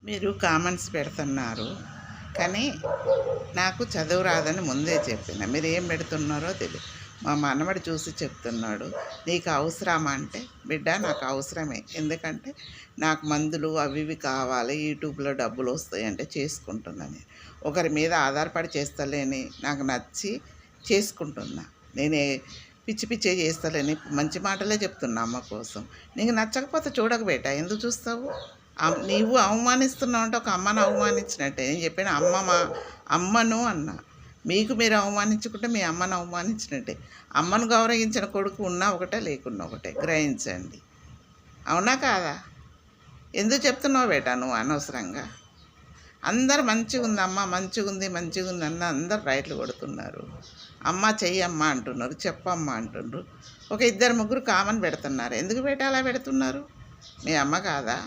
మీరు కామెంట్స్ పెడుతున్నారు, కానీ నాకు చదువు రాదని ముందే చెప్పిన. మీరు ఏం పెడుతున్నారో తెలియదు. మా మనవడు చూసి చెప్తున్నాడు, నీకు అవసరమా అంటే, బిడ్డ నాకు అవసరమే. ఎందుకంటే నాకు మందులు అవి ఇవి కావాలి, యూట్యూబ్లో డబ్బులు వస్తాయంటే చేసుకుంటున్నాను. ఒకరి మీద ఆధారపడి చేస్తలేని, నాకు నచ్చి చేసుకుంటున్నా. నేనే పిచ్చి పిచ్చే చేస్తలేని, మంచి మాటలే చెప్తున్నా అమ్మ కోసం. నీకు నచ్చకపోతే చూడక బేట, ఎందుకు చూస్తావు? నీవు అవమానిస్తున్నావు అంటే ఒక అమ్మను అవమానించినట్టే. నేను చెప్పిన అమ్మను అన్నా. మీకు మీరు అవమానించుకుంటే మీ అమ్మను అవమానించినట్టే. అమ్మను గౌరవించిన కొడుకు ఉన్నా ఒకటే, లేకున్నా ఒకటే. గ్రహించండి. అవునా కాదా? ఎందుకు చెప్తున్నావు బేట నువ్వు అనవసరంగా? అందరు మంచిగా ఉంది అమ్మ, మంచిగా ఉంది అన్న అందరు రైట్లు కొడుతున్నారు. అమ్మ చెయ్యమ్మ అంటున్నారు, చెప్పమ్మ అంటున్నారు. ఒక ఇద్దరు ముగ్గురు కామన్ పెడుతున్నారు. ఎందుకు బేట అలా పెడుతున్నారు? మీ అమ్మ కాదా?